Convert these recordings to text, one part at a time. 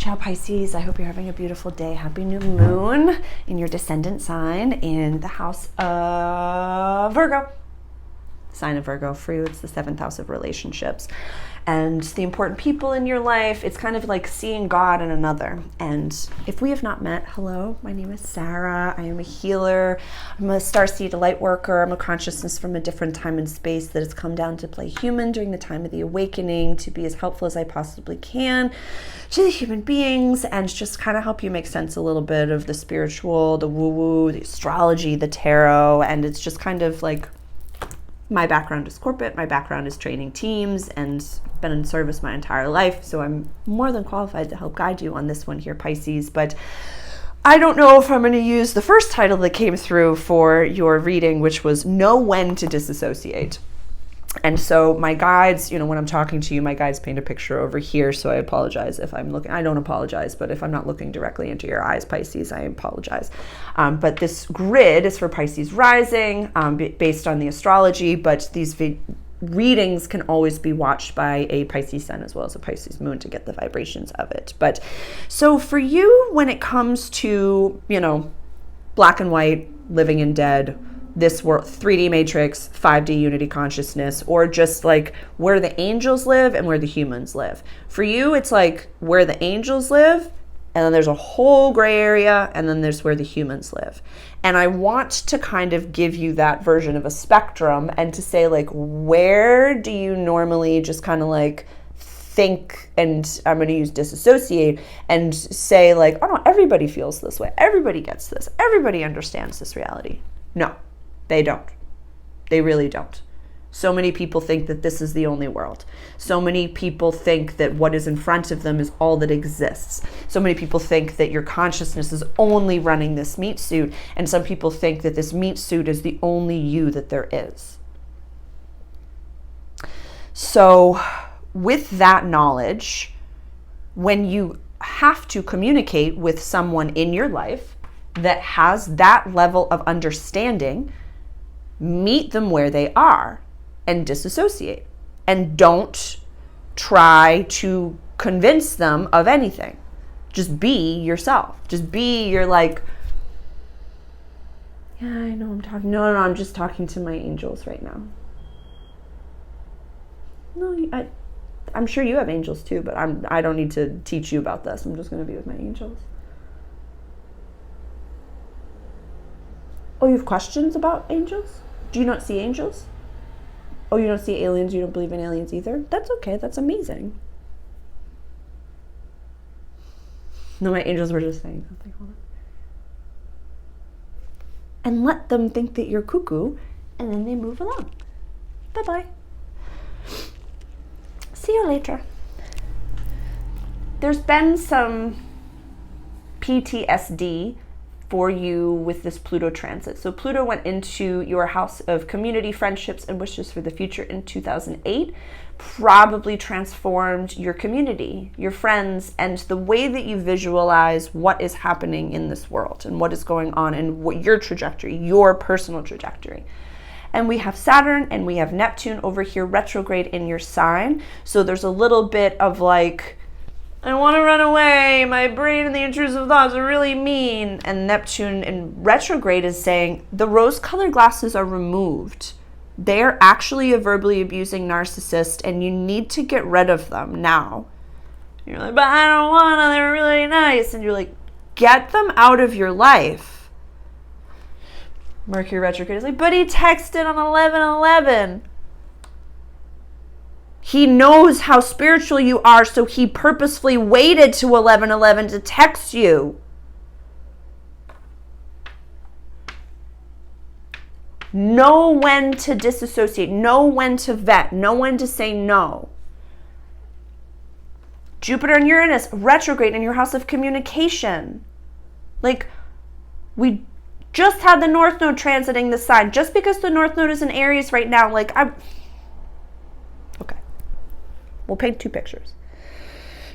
Ciao Pisces, I hope you're having a beautiful day. Happy new moon in your descendant sign in the house of Virgo. Sign of Virgo. For you, it's the 7th house of relationships. And the important people in your life, it's kind of like seeing God in another. And if we have not met, hello, my name is Sarah. I am a healer. I'm a starseed light worker. I'm a consciousness from a different time and space that has come down to play human during the time of the awakening, to be as helpful as I possibly can to the human beings and just kind of help you make sense a little bit of the spiritual, the woo-woo, the astrology, the tarot. And it's just kind of like, my background is corporate, my background is training teams, and been in service my entire life, so I'm more than qualified to help guide you on this one here, Pisces. But I don't know if I'm going to use the first title that came through for your reading, which was Know When to Disassociate. And so my guides, when I'm talking to you, my guides paint a picture over here, so I apologize if I'm looking, I don't apologize, but if I'm not looking directly into your eyes, Pisces, I apologize. But this grid is for Pisces rising, based on the astrology, but these readings can always be watched by a Pisces sun as well as a Pisces moon to get the vibrations of it. But so for you, when it comes to, black and white, living and dead, this world, 3D matrix, 5D unity consciousness, or just like where the angels live and where the humans live. For you, it's like where the angels live, and then there's a whole gray area, and then there's where the humans live. And I want to kind of give you that version of a spectrum and to say, like, where do you normally just kind of like think, and I'm going to use disassociate and say like, oh no, everybody feels this way. Everybody gets this. Everybody understands this reality. No. They don't. They really don't. So many people think that this is the only world. So many people think that what is in front of them is all that exists. So many people think that your consciousness is only running this meat suit, and some people think that this meat suit is the only you that there is. So with that knowledge, when you have to communicate with someone in your life that has that level of understanding, meet them where they are and disassociate. And don't try to convince them of anything. Just be yourself. Just be your like, yeah, I know I'm talking. No, I'm just talking to my angels right now. No, I'm sure you have angels too, but I don't need to teach you about this. I'm just going to be with my angels. Oh, you have questions about angels? Do you not see angels? Oh, you don't see aliens? You don't believe in aliens either? That's okay. That's amazing. No, my angels were just saying something. Hold on. And let them think that you're cuckoo, and then they move along. Bye-bye. See you later. There's been some PTSD for you with this Pluto transit. So Pluto went into your house of community, friendships, and wishes for the future in 2008, probably transformed your community, your friends, and the way that you visualize what is happening in this world and what is going on and what your trajectory, your personal trajectory. And we have Saturn and we have Neptune over here retrograde in your sign. So there's a little bit of like, I want to run away. My brain and the intrusive thoughts are really mean. And Neptune in retrograde is saying the rose-colored glasses are removed. They're actually a verbally abusing narcissist, and you need to get rid of them now. You're like, but I don't want to. They're really nice. And you're like, get them out of your life. Mercury retrograde is like, but he texted on 11/11. He knows how spiritual you are, so he purposefully waited to 11/11 to text you. Know when to disassociate. Know when to vet. Know when to say no. Jupiter and Uranus retrograde in your house of communication. Like, we just had the North Node transiting the sign. Just because the North Node is in Aries right now, like, okay. We'll paint two pictures.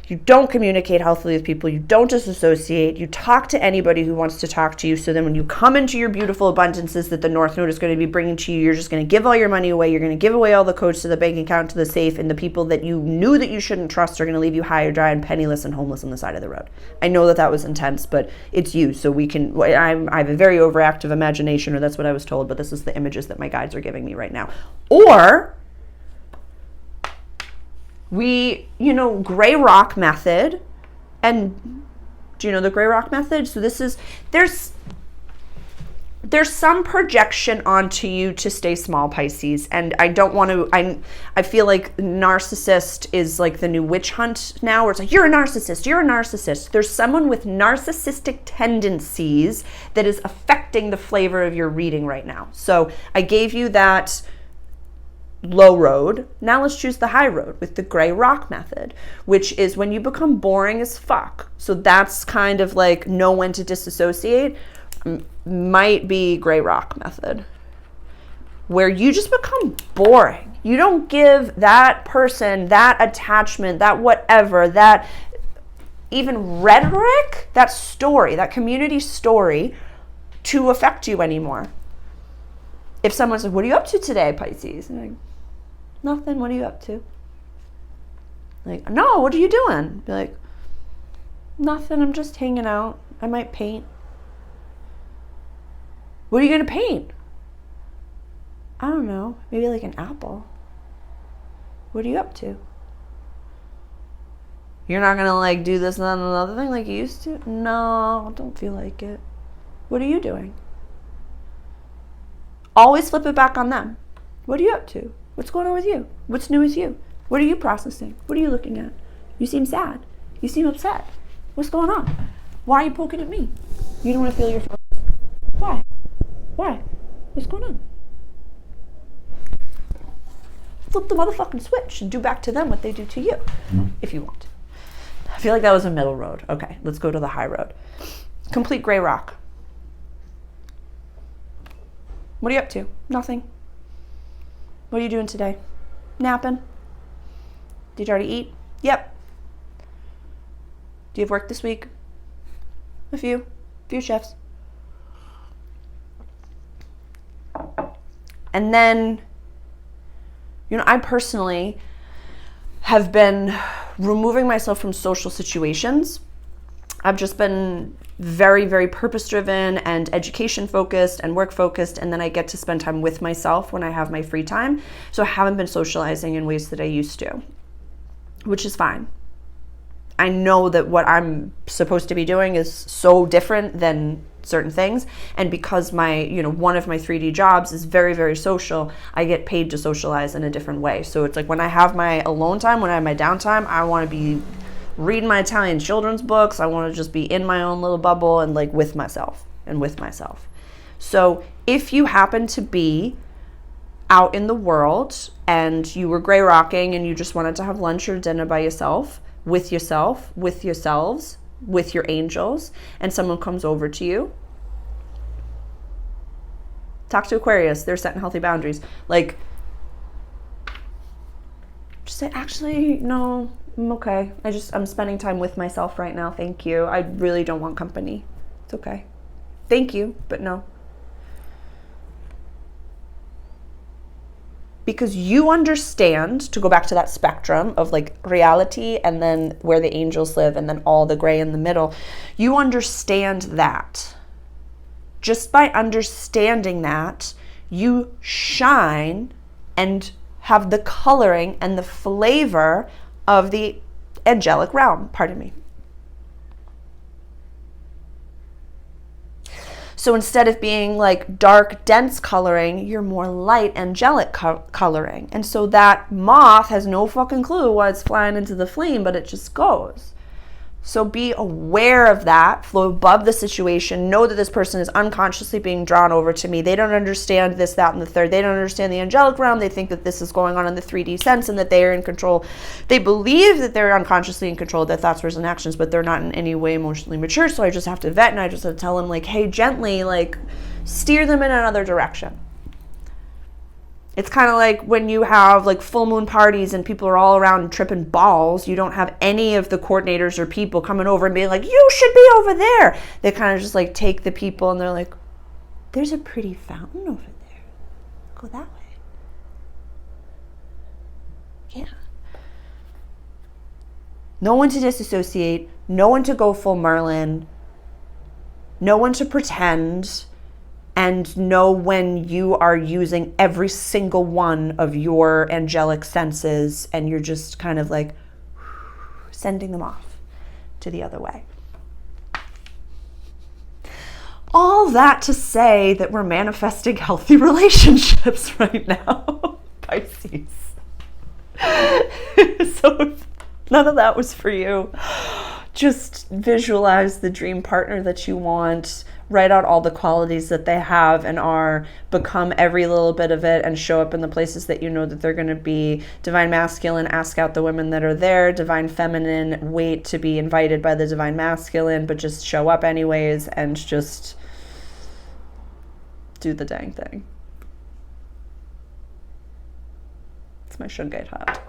You don't communicate healthily with people. You don't disassociate. You talk to anybody who wants to talk to you. So then when you come into your beautiful abundances that the North Node is going to be bringing to you, you're just going to give all your money away. You're going to give away all the codes to the bank account, to the safe, and the people that you knew that you shouldn't trust are going to leave you high or dry and penniless and homeless on the side of the road. I know that was intense, but it's you. So we can, I have a very overactive imagination, or that's what I was told, but this is the images that my guides are giving me right now. Or we, gray rock method. And do you know the gray rock method? So this is, there's some projection onto you to stay small, Pisces. And I don't want to, I feel like narcissist is like the new witch hunt now, where it's like, you're a narcissist, you're a narcissist. There's someone with narcissistic tendencies that is affecting the flavor of your reading right now. So I gave you that low road. Now let's choose the high road with the gray rock method, which is when you become boring as fuck. So that's kind of like know when to disassociate. Might be gray rock method, where you just become boring. You don't give that person, that attachment, that whatever, that even rhetoric, that story, that community story to affect you anymore. If someone says, what are you up to today, Pisces? And I'm like, nothing. What are you up to? Like, no, what are you doing? Be like, nothing. I'm just hanging out. I might paint. What are you going to paint? I don't know. Maybe like an apple. What are you up to? You're not going to like do this and that and another thing like you used to? No, don't feel like it. What are you doing? Always flip it back on them. What are you up to? What's going on with you? What's new with you? What are you processing? What are you looking at? You seem sad. You seem upset. What's going on? Why are you poking at me? You don't want to feel your feelings. Why? Why? What's going on? Flip the motherfucking switch and do back to them what they do to you, if you want. I feel like that was a middle road. Okay, let's go to the high road. Complete gray rock. What are you up to? Nothing. What are you doing today? Napping? Did you already eat? Yep. Do you have work this week? A few shifts. And then, I personally have been removing myself from social situations. I've just been very, very purpose-driven and education-focused and work-focused, and then I get to spend time with myself when I have my free time. So I haven't been socializing in ways that I used to, which is fine. I know that what I'm supposed to be doing is so different than certain things, and because my, one of my 3D jobs is very, very social, I get paid to socialize in a different way. So it's like when I have my alone time, when I have my downtime, I want to be reading my Italian children's books. I want to just be in my own little bubble and like with myself. So if you happen to be out in the world and you were gray rocking and you just wanted to have lunch or dinner by yourself, with yourselves, with your angels, and someone comes over to you, talk to Aquarius. They're setting healthy boundaries. Like, just say, actually, no, I'm okay. I'm spending time with myself right now. Thank you. I really don't want company. It's okay. Thank you, but no. Because you understand, to go back to that spectrum of like reality and then where the angels live and then all the gray in the middle, you understand that. Just by understanding that, you shine and have the coloring and the flavor of the angelic realm. Pardon me. So instead of being like dark, dense coloring, you're more light, angelic coloring. And so that moth has no fucking clue why it's flying into the flame, but it just goes. So be aware of that, flow above the situation, know that this person is unconsciously being drawn over to me. They don't understand this, that, and the third. They don't understand the angelic realm. They think that this is going on in the 3D sense and that they are in control. They believe that they're unconsciously in control of their thoughts, words, and actions, but they're not in any way emotionally mature. So I just have to vet and I just have to tell them like, hey, gently, like steer them in another direction. It's kind of like when you have like full moon parties and people are all around tripping balls. You don't have any of the coordinators or people coming over and being like, you should be over there. They kind of just like take the people and they're like, there's a pretty fountain over there. Go that way. Yeah. No one to disassociate. No one to go full Merlin. No one to pretend. And know when you are using every single one of your angelic senses and you're just kind of like sending them off to the other way. All that to say that we're manifesting healthy relationships right now, Pisces. So if none of that was for you, just visualize the dream partner that you want. Write out all the qualities that they have and are, become every little bit of it and show up in the places that you know that they're going to be. Divine masculine, ask out the women that are there. Divine feminine, wait to be invited by the divine masculine, but just show up anyways and just do the dang thing. It's my shungite hat.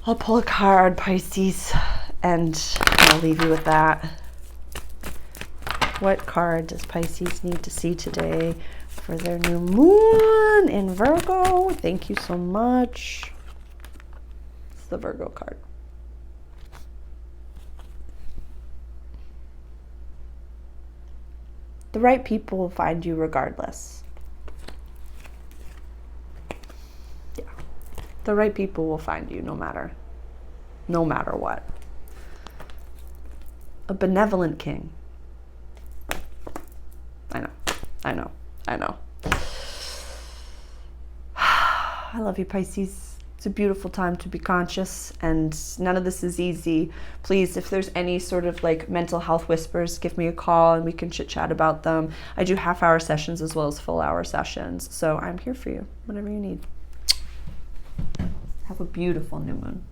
I'll pull a card, Pisces, and I'll leave you with that. What card does Pisces need to see today for their new moon in Virgo? Thank you so much. It's the Virgo card. The right people will find you regardless. Yeah. The right people will find you no matter what. A benevolent king. I know. I love you, Pisces. It's a beautiful time to be conscious, and none of this is easy. Please, if there's any sort of like mental health whispers, give me a call and we can chit chat about them. I do half-hour sessions as well as full-hour sessions, so I'm here for you, whatever you need. Have a beautiful new moon.